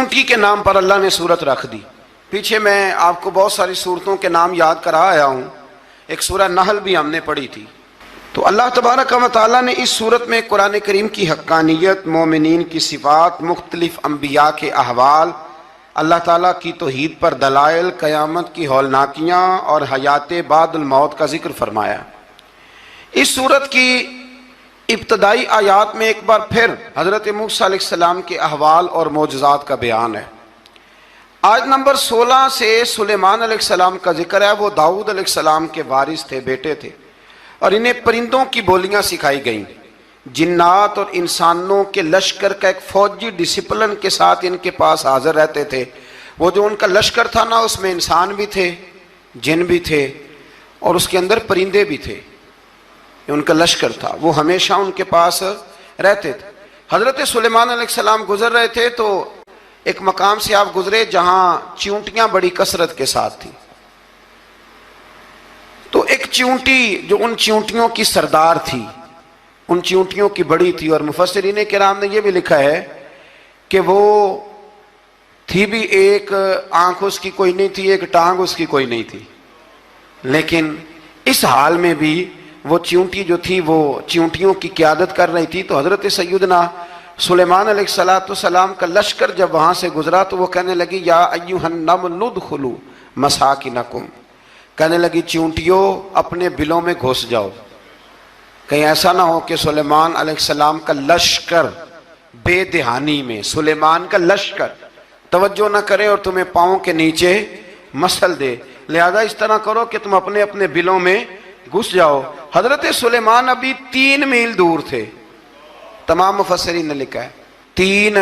چونٹی کے نام پر اللہ نے سورت رکھ دی. پیچھے میں آپ کو بہت ساری سورتوں کے نام یاد کرا آیا ہوں. ایک سورہ نحل بھی ہم نے پڑھی تھی. تو اللہ تبارک و تعالیٰ نے اس سورت میں قرآن کریم کی حقانیت، مومنین کی صفات، مختلف انبیاء کے احوال، اللہ تعالیٰ کی توحید پر دلائل، قیامت کی ہولناکیاں اور حیات بعد الموت کا ذکر فرمایا. اس سورت کی ابتدائی آیات میں ایک بار پھر حضرت موسیٰ علیہ السلام کے احوال اور معجزات کا بیان ہے. آیت نمبر 16 سے سلیمان علیہ السلام کا ذکر ہے. وہ داؤد علیہ السلام کے وارث تھے، بیٹے تھے، اور انہیں پرندوں کی بولیاں سکھائی گئیں. جنات اور انسانوں کے لشکر کا ایک فوجی ڈسپلن کے ساتھ ان کے پاس حاضر رہتے تھے. وہ جو ان کا لشکر تھا نا، اس میں انسان بھی تھے، جن بھی تھے، اور اس کے اندر پرندے بھی تھے. ان کا لشکر تھا، وہ ہمیشہ ان کے پاس رہتے تھے. حضرت سلیمان علیہ السلام گزر رہے تھے تو ایک مقام سے آپ گزرے جہاں چیونٹیاں بڑی کثرت کے ساتھ تھیں. تو ایک چیونٹی جو ان چیونٹیوں کی سردار تھی، ان چیونٹیوں کی بڑی تھی، اور مفسرین کرام نے یہ بھی لکھا ہے کہ وہ تھی بھی، ایک آنکھ اس کی کوئی نہیں تھی، ایک ٹانگ اس کی کوئی نہیں تھی، لیکن اس حال میں بھی وہ چیونٹی جو تھی وہ چیونٹیوں کی قیادت کر رہی تھی. تو حضرت سیدنا سلیمان علیہ السلام کا لشکر جب وہاں سے گزرا تو وہ کہنے لگی یا ایھا النمل ادخلوا مساکنکم، کہنے لگی چیونٹیوں اپنے بلوں میں گھس جاؤ. کہیں ایسا نہ ہو کہ سلیمان علیہ السلام کا لشکر بے دہانی میں، سلیمان کا لشکر توجہ نہ کرے اور تمہیں پاؤں کے نیچے مسل دے. لہذا اس طرح کرو کہ تم اپنے اپنے بلوں میں گھس جاؤ. حضرت سلیمان ابھی 3 میل دور تھے. تمام مفسرین نے لکھا ہے 3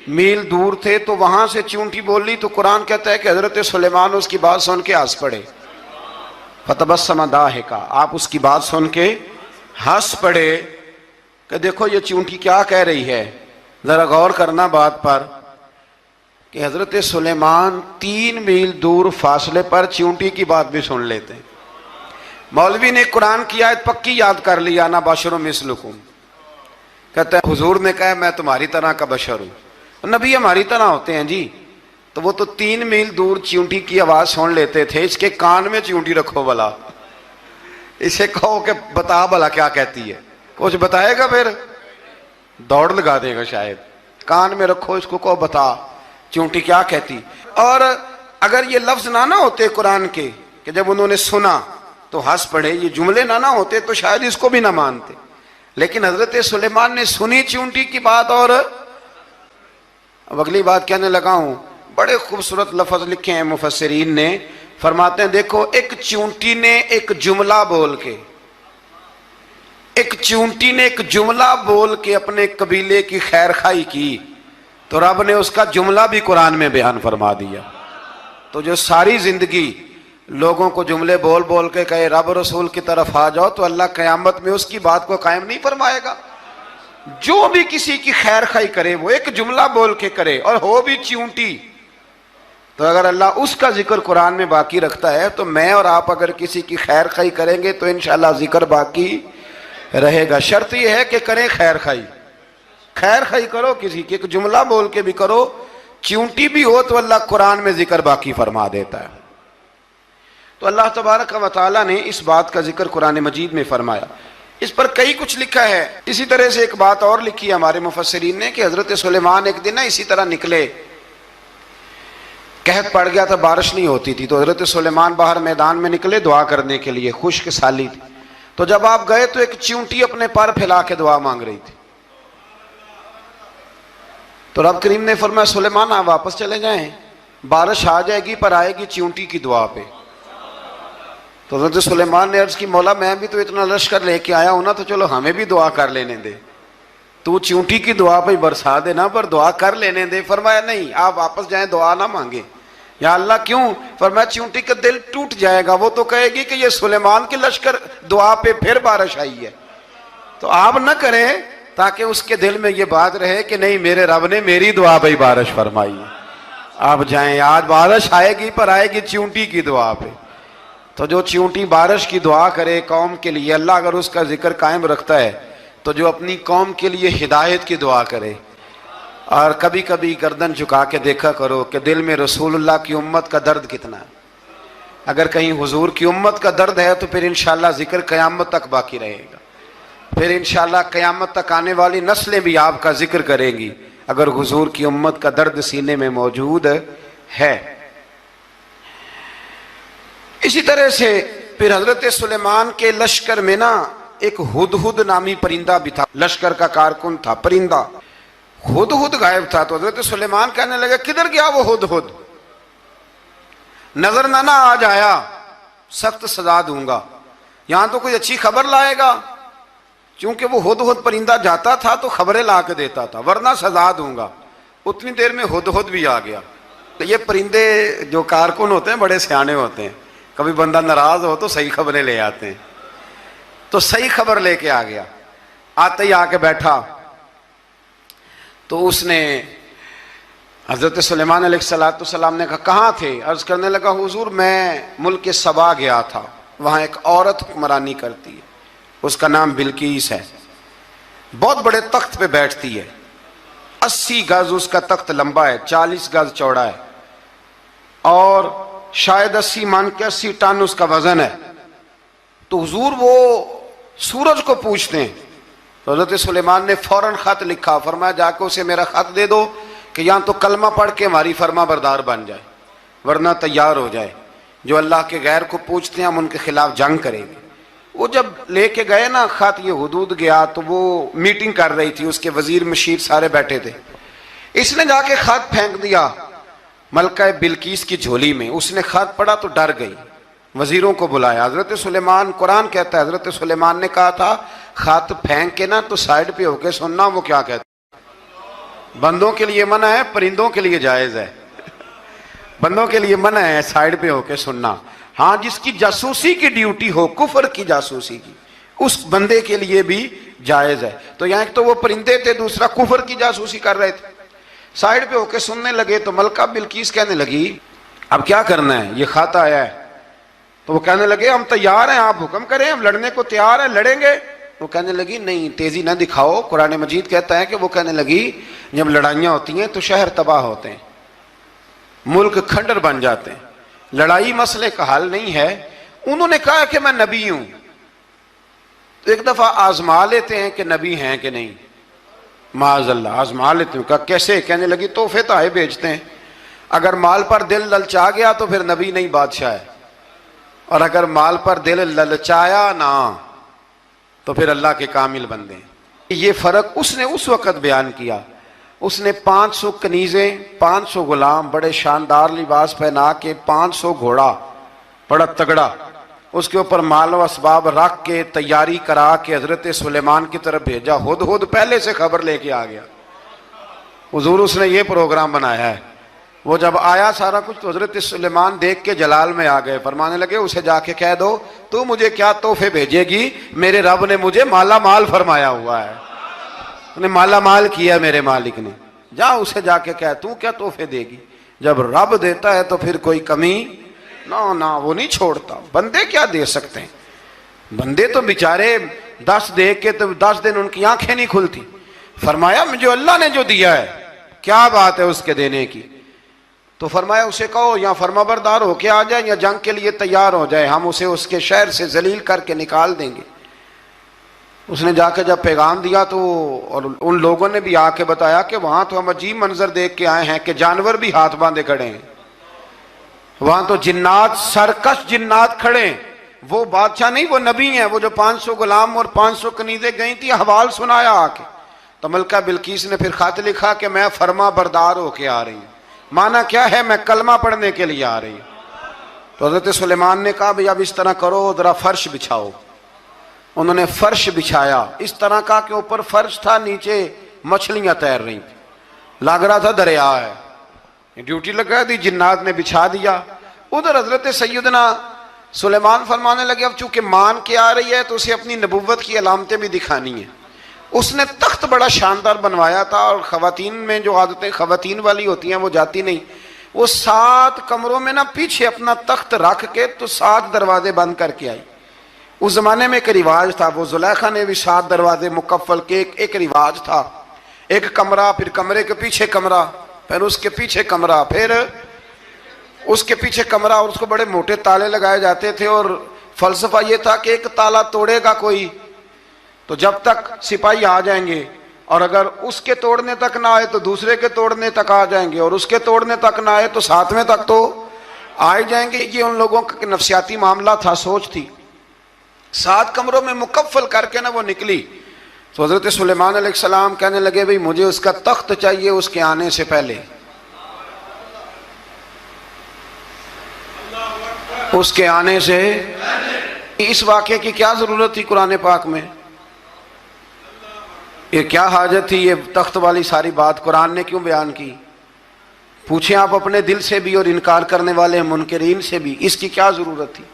میل دور تھے. تو وہاں سے چیونٹی بول لی تو قرآن کہتا ہے کہ حضرت سلیمان اس کی بات سن کے ہنس پڑے. فتبسم ضاحکا، آپ اس کی بات سن کے ہنس پڑے کہ دیکھو یہ چیونٹی کیا کہہ رہی ہے. ذرا غور کرنا بات پر کہ حضرت سلیمان 3 میل دور فاصلے پر چیونٹی کی بات بھی سن لیتے. مولوی نے قرآن کی آیت پکی یاد کر لی، انا بشر مثلکم. کہتا ہے حضور نے کہا میں تمہاری طرح کا بشر ہوں. نبی ہماری طرح ہوتے ہیں جی. تو وہ تو 3 میل دور چیونٹی کی آواز سن لیتے تھے. اس کے کان میں چیونٹی رکھو بلا، اسے کہو کہ بتا بلا کیا کہتی ہے. کچھ بتائے گا پھر دوڑ لگا دے گا شاید. کان میں رکھو، اس کو کہو بتا چیونٹی کیا کہتی. اور اگر یہ لفظ نہ ہوتے قرآن کے کہ جب انہوں نے سنا تو ہنس پڑے، یہ جملے نہ ہوتے تو شاید اس کو بھی نہ مانتے. لیکن حضرت سلیمان نے سنی چیونٹی کی بات. اور اب اگلی بات کہنے لگا ہوں. بڑے خوبصورت لفظ لکھے ہیں مفسرین نے. فرماتے ہیں دیکھو ایک چیونٹی نے ایک جملہ بول کے، ایک چیونٹی نے ایک جملہ بول کے اپنے قبیلے کی خیر خواہی کی تو رب نے اس کا جملہ بھی قرآن میں بیان فرما دیا. تو جو ساری زندگی لوگوں کو جملے بول بول کے کہے رب رسول کی طرف آ جاؤ، تو اللہ قیامت میں اس کی بات کو قائم نہیں فرمائے گا. جو بھی کسی کی خیر خواہی کرے وہ ایک جملہ بول کے کرے اور ہو بھی چیونٹی. تو اگر اللہ اس کا ذکر قرآن میں باقی رکھتا ہے تو میں اور آپ اگر کسی کی خیر خواہی کریں گے تو انشاءاللہ ذکر باقی رہے گا. شرط یہ ہے کہ کریں خیر خواہی. خیر خواہی کرو کسی کی، ایک جملہ بول کے بھی کرو، چیونٹی بھی ہو تو اللہ قرآن میں ذکر باقی فرما دیتا ہے. تو اللہ تبارک و تعالیٰ نے اس بات کا ذکر قرآن مجید میں فرمایا. اس پر کئی کچھ لکھا ہے. اسی طرح سے ایک بات اور لکھی ہے ہمارے مفسرین نے کہ حضرت سلیمان ایک دن اسی طرح نکلے، قحط پڑ گیا تھا، بارش نہیں ہوتی تھی. تو حضرت سلیمان باہر میدان میں نکلے دعا کرنے کے لیے، خشک سالی تھی. تو جب آپ گئے تو ایک چیونٹی اپنے پر پھیلا کے دعا مانگ رہی تھی. تو رب کریم نے فرمایا سلیمان آپ واپس چلے جائیں، بارش آ جائے گی پر آئے گی چیونٹی کی دعا پہ. تو حضرت سلیمان نے عرض کی مولا میں بھی تو اتنا لشکر لے کے آیا ہوں نا، تو چلو ہمیں بھی دعا کر لینے دے. تو چیونٹی کی دعا پہ برسا دینا پر دعا کر لینے دے. فرمایا نہیں آپ واپس جائیں، دعا نہ مانگیں. یا اللہ کیوں؟ فرمایا چیونٹی کا دل ٹوٹ جائے گا، وہ تو کہے گی کہ یہ سلیمان کی لشکر دعا پہ پھر بارش آئی ہے. تو آپ نہ کریں تاکہ اس کے دل میں یہ بات رہے کہ نہیں میرے رب نے میری دعا پہ بارش فرمائی ہے. آپ جائیں، آج بارش آئے گی پر آئے گی چیونٹی کی دعا پہ. تو جو چیونٹی بارش کی دعا کرے قوم کے لیے، اللہ اگر اس کا ذکر قائم رکھتا ہے تو جو اپنی قوم کے لیے ہدایت کی دعا کرے اور کبھی کبھی گردن جھکا کے دیکھا کرو کہ دل میں رسول اللہ کی امت کا درد کتنا ہے. اگر کہیں حضور کی امت کا درد ہے تو پھر انشاءاللہ ذکر قیامت تک باقی رہے گا. پھر انشاءاللہ قیامت تک آنے والی نسلیں بھی آپ کا ذکر کریں گی اگر حضور کی امت کا درد سینے میں موجود ہے. اسی طرح سے پھر حضرت سلیمان کے لشکر میں نا ایک ہدہد نامی پرندہ بھی تھا. لشکر کا کارکن تھا پرندہ. ہدہد غائب تھا تو حضرت سلیمان کہنے لگے کدھر گیا وہ ہدہد؟ نظر نہ آج آیا سخت سزا دوں گا. یہاں تو کوئی اچھی خبر لائے گا. چونکہ وہ ہدہد پرندہ جاتا تھا تو خبریں لا کے دیتا تھا ورنہ سزا دوں گا. اتنی دیر میں ہدہد بھی آ گیا. تو یہ پرندے جو کارکن ہوتے ہیں بڑے سیانے ہوتے ہیں. کبھی بندہ ناراض ہو تو صحیح خبریں لے آتے ہیں. تو صحیح خبر لے کے آ گیا. آتے ہی آ کے بیٹھا تو اس نے حضرت سلیمان علیہ السلام نے کہا کہاں تھے؟ عرض کرنے لگا حضور میں ملک سبا گیا تھا. وہاں ایک عورت حکمرانی کرتی ہے, اس کا نام بلقیس ہے. بہت بڑے تخت پہ بیٹھتی ہے. 80 گز اس کا تخت لمبا ہے, 40 گز چوڑا ہے, اور شاید 80 مان کے 80 ٹن اس کا وزن ہے. تو حضور وہ سورج کو پوچھتے ہیں. تو حضرت سلیمان نے فوراً خط لکھا, فرمایا جا کے اسے میرا خط دے دو کہ یہاں تو کلمہ پڑھ کے ہماری فرما بردار بن جائے ورنہ تیار ہو جائے. جو اللہ کے غیر کو پوچھتے ہیں ہم ان کے خلاف جنگ کریں گے. وہ جب لے کے گئے نا خط, یہ حدود گیا تو وہ میٹنگ کر رہی تھی, اس کے وزیر مشیر سارے بیٹھے تھے. اس نے جا کے خط پھینک دیا ملکہ بلقیس کی جھولی میں. اس نے خط پڑھا تو ڈر گئی. وزیروں کو بلایا. حضرت سلیمان, قرآن کہتا ہے حضرت سلیمان نے کہا تھا خط پھینک کے نا تو سائڈ پہ ہو کے سننا وہ کیا کہتا ہے. بندوں کے لیے منع ہے, پرندوں کے لیے جائز ہے. بندوں کے لیے منع ہے سائڈ پہ ہو کے سننا. ہاں جس کی جاسوسی کی ڈیوٹی ہو, کفر کی جاسوسی کی, اس بندے کے لیے بھی جائز ہے. تو یہاں ایک تو وہ پرندے تھے, دوسرا کفر کی جاسوسی کر رہے تھے. سائڈ پہ ہو کے سننے لگے تو ملکہ بلقیس کہنے لگی اب کیا کرنا ہے, یہ خط آیا ہے. تو وہ کہنے لگے ہم تیار ہیں, آپ حکم کریں, ہم لڑنے کو تیار ہیں, لڑیں گے. وہ کہنے لگی نہیں تیزی نہ دکھاؤ. قرآن مجید کہتا ہے کہ وہ کہنے لگی جب لڑائیاں ہوتی ہیں تو شہر تباہ ہوتے ہیں, ملک کھنڈر بن جاتے ہیں. لڑائی مسئلے کا حل نہیں ہے. انہوں نے کہا کہ میں نبی ہوں. تو ایک دفعہ آزما لیتے ہیں کہ نبی ہیں کہ نہیں. معاذ اللہ آزما لیتے ہیں. کہا کیسے؟ کہنے لگی تحفے تحائف بھیجتے ہیں. اگر مال پر دل للچا گیا تو پھر نبی نہیں بادشاہ ہے, اور اگر مال پر دل للچایا نہ تو پھر اللہ کے کامل بندے ہیں. یہ فرق اس نے اس وقت بیان کیا. اس نے 500 کنیزیں, 500 غلام, بڑے شاندار لباس پہنا کے, 500 گھوڑا بڑا تگڑا, اس کے اوپر مال و اسباب رکھ کے تیاری کرا کے حضرت سلیمان کی طرف بھیجا. ہدہد پہلے سے خبر لے کے آ گیا. حضور اس نے یہ پروگرام بنایا ہے. وہ جب آیا سارا کچھ تو حضرت سلیمان دیکھ کے جلال میں آ گئے. فرمانے لگے اسے جا کے کہہ دو تو مجھے کیا تحفے بھیجے گی, میرے رب نے مجھے مالا مال فرمایا ہوا ہے, انہیں مالا مال کیا میرے مالک نے. جا اسے جا کے کہہ تو کیا تحفے دے گی. جب رب دیتا ہے تو پھر کوئی کمی نہ وہ نہیں چھوڑتا. بندے کیا دے سکتے ہیں, بندے تو بیچارے 10 دے کے تو 10 دن ان کی آنکھیں نہیں کھلتی. فرمایا مجھے اللہ نے جو دیا ہے کیا بات ہے اس کے دینے کی. تو فرمایا اسے کہو یا فرما بردار ہو کے آ جائے یا جنگ کے لیے تیار ہو جائے, ہم اسے اس کے شہر سے ذلیل کر کے نکال دیں گے. اس نے جا کے جب پیغام دیا تو اور ان لوگوں نے بھی آ کے بتایا کہ وہاں تو ہم عجیب منظر دیکھ کے آئے ہیں کہ جانور بھی ہاتھ باندھے کھڑے ہیں, وہاں تو جنات, سرکش جنات کھڑے ہیں. وہ بادشاہ نہیں, وہ نبی ہیں. وہ جو 500 غلام اور 500 کنیزیں گئی تھی, حوال سنایا آ کے. تو ملکہ بلقیس نے پھر خط لکھا کہ میں فرما بردار ہو کے آ رہی ہوں. معنی کیا ہے, میں کلمہ پڑھنے کے لیے آ رہی ہوں. تو حضرت سلیمان نے کہا بھئی اب اس طرح کرو, ذرا فرش بچھاؤ. انہوں نے فرش بچھایا اس طرح کا کہ اوپر فرش تھا, نیچے مچھلیاں تیر رہی تھیں, لگ رہا تھا دریا ہے. ڈیوٹی لگا دی, جنات نے بچھا دیا. ادھر حضرت سیدنا سلیمان فرمانے لگے اب چونکہ مان کے آ رہی ہے تو اسے اپنی نبوت کی علامتیں بھی دکھانی ہیں. اس نے تخت بڑا شاندار بنوایا تھا, اور خواتین میں جو عادتیں خواتین والی ہوتی ہیں وہ جاتی نہیں. وہ 7 کمروں میں نا پیچھے اپنا تخت رکھ کے تو 7 دروازے بند کر کے آئی. اس زمانے میں ایک رواج تھا, وہ زلیخا نے بھی 7 دروازے مکفل کے ایک رواج تھا. ایک کمرہ، پھر کمرے کے پیچھے کمرہ، پھر اس کے پیچھے کمرہ، پھر اس کے پیچھے کمرہ، اور اس کو بڑے موٹے تالے لگائے جاتے تھے، اور فلسفہ یہ تھا کہ ایک تالا توڑے گا کوئی تو جب تک سپاہی آ جائیں گے، اور اگر اس کے توڑنے تک نہ آئے تو دوسرے کے توڑنے تک آ جائیں گے، اور اس کے توڑنے تک نہ آئے تو ساتویں تک تو آئے جائیں گے۔ یہ ان لوگوں کا نفسیاتی معاملہ تھا، سوچ تھی۔ 7 کمروں میں مکفل کر کے نہ وہ نکلی تو حضرت سلیمان علیہ السلام کہنے لگے بھئی مجھے اس کا تخت چاہیے اس کے آنے سے پہلے، اس کے آنے سے۔ اس واقعے کی کیا ضرورت تھی قرآن پاک میں؟ یہ کیا حاجت تھی یہ تخت والی ساری بات قرآن نے کیوں بیان کی؟ پوچھیں آپ اپنے دل سے بھی اور انکار کرنے والے منکرین سے بھی، اس کی کیا ضرورت تھی؟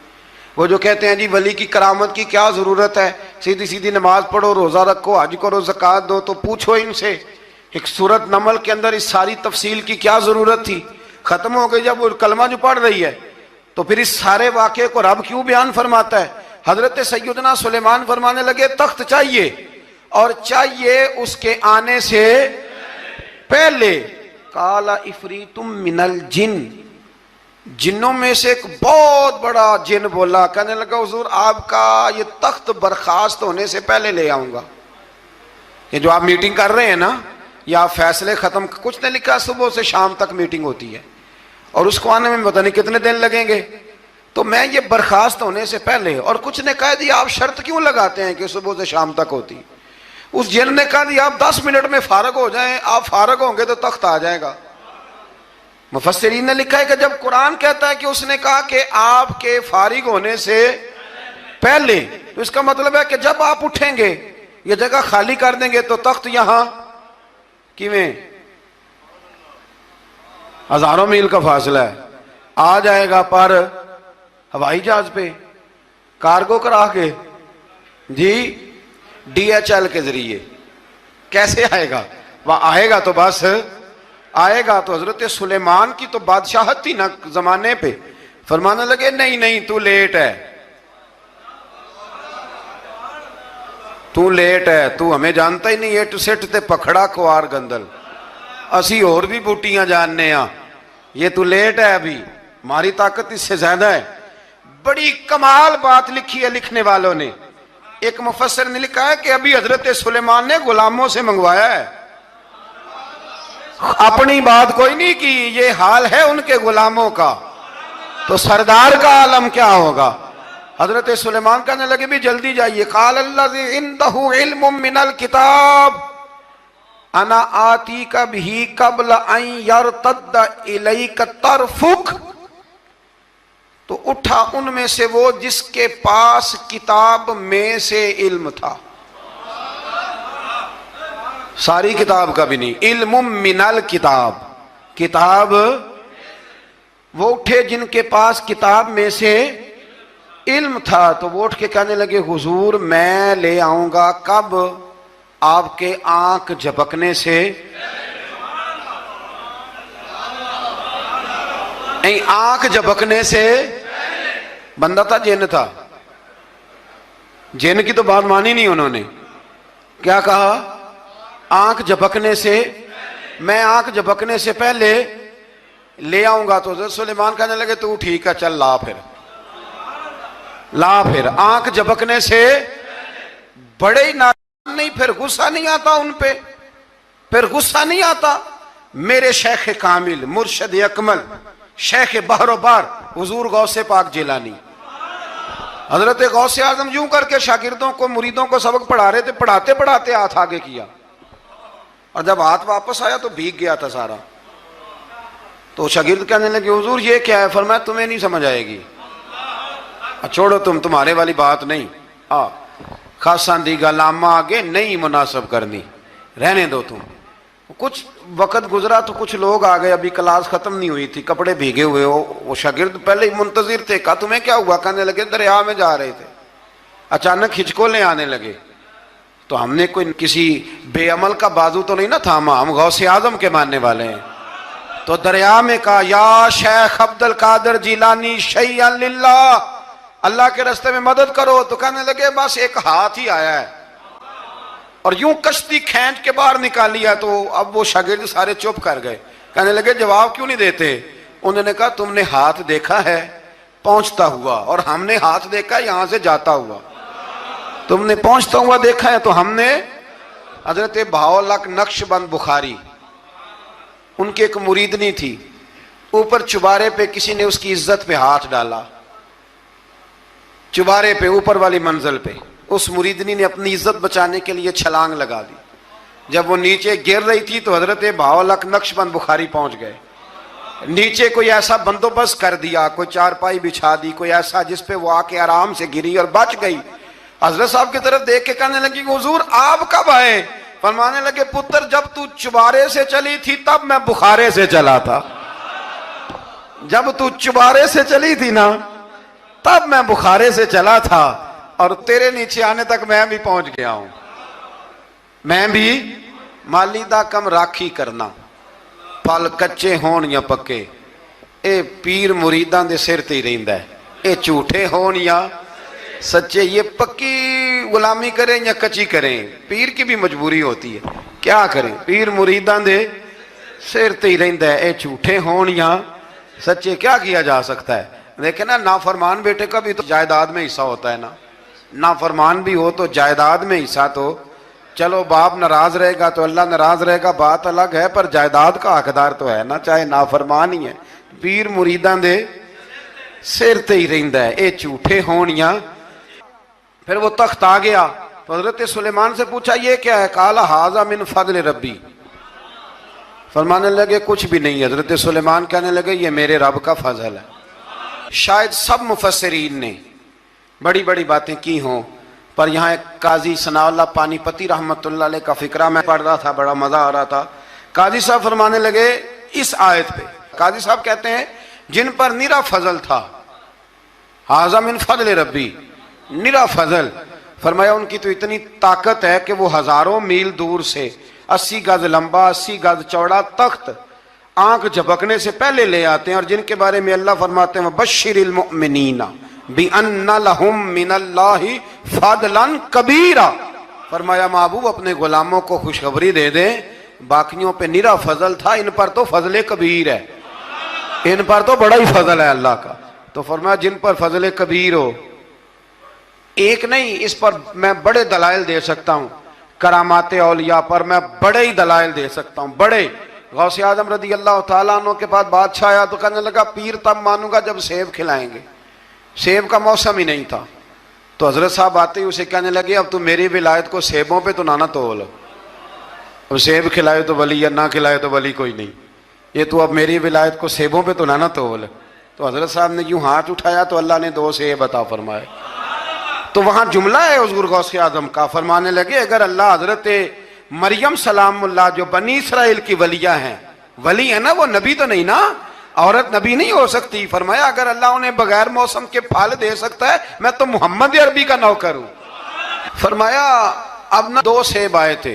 وہ جو کہتے ہیں جی ولی کی کرامت کی کیا ضرورت ہے، سیدھی سیدھی نماز پڑھو، روزہ رکھو، حج کرو، زکوٰۃ دو، تو پوچھو ان سے ایک سورت نمل کے اندر اس ساری تفصیل کی کیا ضرورت تھی؟ ختم ہو گئی جب وہ کلمہ جو پڑھ رہی ہے، تو پھر اس سارے واقعے کو رب کیوں بیان فرماتا ہے؟ حضرت سیدنا سلیمان فرمانے لگے تخت چاہیے، اور چاہیے اس کے آنے سے پہلے۔ قال عفریت من الجن، جنوں میں سے ایک بہت بڑا جن بولا، کہنے لگا حضور آپ کا یہ تخت برخاست ہونے سے پہلے لے آؤں گا۔ یہ جو آپ میٹنگ کر رہے ہیں نا، یا آپ فیصلے ختم، کچھ نے لکھا صبح سے شام تک میٹنگ ہوتی ہے اور اس کو آنے میں پتہ نہیں کتنے دن لگیں گے، تو میں یہ برخاست ہونے سے پہلے، اور کچھ نے کہا دی آپ شرط کیوں لگاتے ہیں کہ صبح سے شام تک ہوتی؟ اس جن نے کہا دی آپ 10 منٹ میں فارغ ہو جائیں، آپ فارغ ہوں گے تو تخت آ جائے گا۔ مفسرین نے لکھا ہے کہ جب قرآن کہتا ہے کہ اس نے کہا کہ آپ کے فارغ ہونے سے پہلے، تو اس کا مطلب ہے کہ جب آپ اٹھیں گے، یہ جگہ خالی کر دیں گے تو تخت یہاں کیویں ہزاروں میل کا فاصلہ ہے، آ جائے گا، پر ہوائی جہاز پہ کارگو کرا کے، جی DHL کے ذریعے کیسے آئے گا؟ وہ آئے گا تو بس آئے گا۔ تو حضرت سلیمان کی تو بادشاہت تھی نا زمانے پہ، فرمانے لگے نہیں نہیں تو لیٹ ہے، تو لیٹ ہے، تو ہمیں جانتا ہی نہیں، ایٹ سٹ تے پکھڑا کوار گندل، اسی اور بھی بوٹیاں جاننے ہاں، یہ تو لیٹ ہے، ابھی ہماری طاقت اس سے زیادہ ہے۔ بڑی کمال بات لکھی ہے لکھنے والوں نے۔ ایک مفسر نے لکھا ہے کہ ابھی حضرت سلیمان نے غلاموں سے منگوایا ہے، اپنی بات کوئی نہیں کی، یہ حال ہے ان کے غلاموں کا، تو سردار کا عالم کیا ہوگا؟ حضرت سلیمان کہنے لگے بھی جلدی جائیے۔ قال الذی عنده علم من الکتاب انا آتیک بہ قبل ان یرتد الیک طرفک، تو اٹھا ان میں سے وہ جس کے پاس کتاب میں سے علم تھا، ساری کتاب کا بھی نہیں، علم من الکتاب، کتاب، وہ اٹھے جن کے پاس کتاب میں سے علم تھا، تو وہ اٹھ کے کہنے لگے حضور میں لے آؤں گا، کب؟ آپ کے آنکھ جھپکنے سے، نہیں آنکھ جھپکنے سے، بندہ تھا جن تھا، جن کی تو بات مانی نہیں انہوں نے، کیا کہا؟ آنکھ جھپکنے سے، میں آنکھ جھپکنے سے پہلے لے آؤں گا۔ تو حضرت سلیمان کہنے لگے تو ٹھیک ہے چل لا پھر، لا پھر۔ آنکھ جھپکنے سے بڑے ہی ناراض نہیں، پھر غصہ نہیں آتا ان پہ، پھر غصہ نہیں آتا۔ میرے شیخ کامل، مرشد اکمل، شیخ بحر و بار، حضور غوث پاک جیلانی، حضرت غوث اعظم یوں کر کے شاگردوں کو، مریدوں کو سبق پڑھا رہے تھے، پڑھاتے پڑھاتے ہاتھ آگے کیا، اور جب ہاتھ واپس آیا تو بھیگ گیا تھا سارا۔ تو شاگرد کہنے لگے حضور یہ کیا ہے؟ فرمایا تمہیں نہیں سمجھ آئے گی، چھوڑو تمہارے والی بات نہیں، خاصاں دی گل آما آگے نہیں مناسب کرنی، رہنے دو تم۔ کچھ وقت گزرا تو کچھ لوگ آ گئے، ابھی کلاس ختم نہیں ہوئی تھی، کپڑے بھیگے ہوئے ہو، وہ شاگرد پہلے ہی منتظر تھے، کہا تمہیں کیا ہوا؟ کہنے لگے دریا میں جا رہے تھے، اچانک ہچکولیں آنے لگے، تو ہم نے کوئی کسی بے عمل کا بازو تو نہیں نہ تھاما، ہم غوث اعظم کے ماننے والے ہیں، تو دریا میں کہا یا شیخ عبد القادر جیلانی شیئا للہ، اللہ کے راستے میں مدد کرو۔ تو کہنے لگے بس ایک ہاتھ ہی آیا ہے، اور یوں کشتی کھینچ کے باہر نکالیا تو اب وہ شاگرد سارے چپ کر گئے، کہنے لگے جواب کیوں نہیں دیتے؟ انہوں نے کہا تم نے ہاتھ دیکھا ہے پہنچتا ہوا، اور ہم نے ہاتھ دیکھا ہے یہاں سے جاتا ہوا۔ تم نے پہنچتا ہوا دیکھا ہے تو ہم نے۔ حضرت بہاؤالحق نقشبند بخاری، ان کی ایک مریدنی تھی، اوپر چبارے پہ کسی نے اس کی عزت پہ ہاتھ ڈالا، چبارے پہ اوپر والی منزل پہ، اس مریدنی نے اپنی عزت بچانے کے لیے چھلانگ لگا دی۔ جب وہ نیچے گر رہی تھی تو حضرت بہاؤالحق نقشبند بخاری پہنچ گئے، نیچے کوئی ایسا بندوبست کر دیا، کوئی چارپائی بچھا دی، کوئی ایسا جس پہ وہ آ کے آرام سے گری اور بچ گئی۔ حضرت صاحب کی طرف دیکھ کے کہنے لگی حضور آپ کب آئے؟ فرمانے لگے پتر جب تو چبارے سے چلی تھی تب میں بخارے سے چلا تھا، جب تو چبارے سے چلی تھی نا تب میں بخارے سے چلا تھا، اور تیرے نیچے آنے تک میں بھی پہنچ گیا ہوں۔ میں بھی مالی دا کم راکھی کرنا، پھل کچے ہون یا پکے، اے پیر مریداں دے سر تے ہی رہندا ہے، اے جھوٹے ہون یا سچے، یہ پکی غلامی کریں یا کچی کریں، پیر کی بھی مجبوری ہوتی ہے، کیا کریں، پیر مریداں دے سر تے ہی رہندا ہے، اے جھوٹے ہون یا سچے، کیا کیا جا سکتا ہے؟ دیکھیں نا، نافرمان بیٹے کا بھی تو جائیداد میں حصہ ہوتا ہے نا، نافرمان بھی ہو تو جائیداد میں حصہ تو، چلو باپ ناراض رہے گا تو اللہ ناراض رہے گا بات الگ ہے، پر جائیداد کا حقدار تو ہے نا، چاہے نافرمان ہی ہے۔ پیر مریداں دے سر تے ہی رہندا ہے، اے جھوٹے ہون یا۔ پھر وہ تخت آ گیا تو حضرت سلیمان سے پوچھا یہ کیا ہے؟ قال ھذا من فضل ربی، فرمانے لگے کچھ بھی نہیں۔ حضرت سلیمان کہنے لگے یہ میرے رب کا فضل ہے۔ شاید سب مفسرین نے بڑی بڑی باتیں کی ہوں، پر یہاں ایک قاضی ثناء اللہ پانی پتی رحمت اللہ علیہ کا فقرہ میں پڑھ رہا تھا، بڑا مزہ آ رہا تھا۔ قاضی صاحب فرمانے لگے اس آیت پہ، قاضی صاحب کہتے ہیں جن پر نرا فضل تھا، ھذا من فضل ربی، نرا فضل، فرمایا ان کی تو اتنی طاقت ہے کہ وہ ہزاروں میل دور سے 80 گز لمبا 80 گز چوڑا تخت آنکھ جھپکنے سے پہلے لے آتے ہیں، اور جن کے بارے میں اللہ فرماتے ہیں وَبَشِّرِ الْمُؤْمِنِينَ بِأَنَّ لَهُم مِّنَ اللَّهِ فَضْلًا كَبِيرًا، فرمایا محبوب اپنے غلاموں کو خوشخبری دے دیں، باقیوں پہ نرا فضل تھا، ان پر تو فضل کبیر ہے، ان پر تو بڑا ہی فضل ہے اللہ کا۔ تو فرمایا جن پر فضل کبیر ہو، ایک نہیں، اس پر میں بڑے دلائل دے سکتا ہوں، کرامات اولیاء پر میں بڑے ہی دلائل دے سکتا ہوں، بڑے۔ غوث اعظم رضی اللہ تعالیٰ عنہ کے پاس بادشاہ آیا تو کہنے لگا پیر تب مانوں گا جب سیب کھلائیں گے، سیب کا موسم ہی نہیں تھا۔ تو حضرت صاحب آتے ہی اسے کہنے لگے اب تو میری ولایت کو سیبوں پہ تو نہ تول، اب سیب کھلائے تو ولی یا نہ کھلائے تو ولی کوئی نہیں، یہ تو اب میری ولایت کو سیبوں پہ تو نہ تول۔ تو حضرت صاحب نے یوں ہاتھ اٹھایا تو اللہ نے 2 سیب عطا فرمائے۔ تو وہاں جملہ ہے حضور غوث اعظم کا، فرمانے لگے اگر اللہ حضرت مریم سلام اللہ جو بنی اسرائیل کی ولیہ ہیں، ولی ہے نا، وہ نبی تو نہیں نا، عورت نبی نہیں ہو سکتی، فرمایا اگر اللہ انہیں بغیر موسم کے پھل دے سکتا ہے میں تو محمد عربی کا نوکر ہوں۔ فرمایا اب نہ 2 سیب آئے تھے،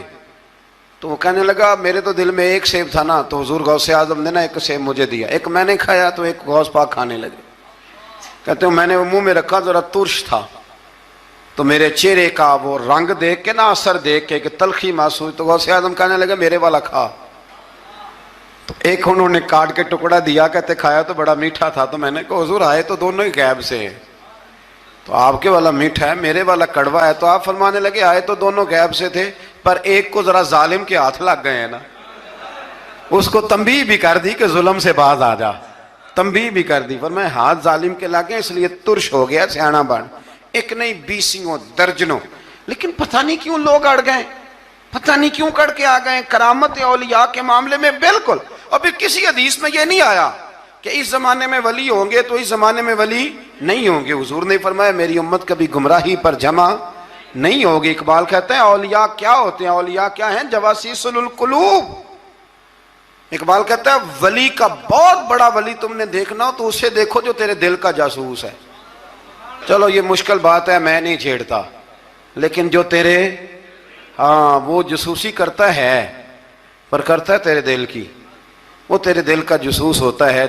تو وہ کہنے لگا میرے تو دل میں 1 سیب تھا نا، تو حضور غوث اعظم نے نا 1 سیب مجھے دیا، 1 میں نے کھایا تو 1 غوث پاک کھانے لگے۔ کہتے ہیں میں نے وہ منہ میں رکھا ذرا ترش تھا، تو میرے چہرے کا وہ رنگ دیکھ کے نا، اثر دیکھ کے کہ تلخی محسوس، تو غوث اعظم کہنے لگے میرے والا کھا۔ تو 1 انہوں نے کاٹ کے ٹکڑا دیا، کہتے کھایا تو بڑا میٹھا تھا، تو میں نے کہا حضور آئے تو دونوں ہی غیب سے ہیں، تو آپ کے والا میٹھا ہے میرے والا کڑوا ہے، تو آپ فرمانے لگے آئے تو دونوں غیب سے تھے، پر ایک کو ذرا ظالم کے ہاتھ لگ گئے ہیں نا، اس کو تنبیہ بھی کر دی کہ ظلم سے باز آ جا، تنبیہ بھی کر دی، فرمایا ہاتھ ظالم کے لگے اس لیے ترش ہو گیا، سیانا بن۔ 1 نہیں 20 درجنوں، لیکن پتہ نہیں کیوں لوگ اڑ گئے، پتہ نہیں کیوں کڑ کے آ گئے کرامت اولیاء کے معاملے میں۔ بالکل، اور پھر کسی حدیث میں یہ نہیں آیا کہ اس زمانے میں ولی ہوں گے تو اس زمانے میں ولی نہیں ہوں گے۔ حضور نے فرمایا میری امت کبھی گمراہی پر جمع نہیں ہوگی۔ اقبال کہتے ہیں اولیاء کیا ہوتے ہیں؟ اولیاء کیا ہیں؟ جواسیس القلوب۔ اقبال کہتا ہے ولی کا بہت بڑا ولی تم نے دیکھنا ہو تو اسے دیکھو جو تیرے دل کا جاسوس ہے۔ چلو یہ مشکل بات ہے، میں نہیں چھیڑتا، لیکن جو تیرے وہ جاسوسی کرتا ہے، پر کرتا ہے تیرے دل کی، وہ تیرے دل کا جاسوس ہوتا ہے۔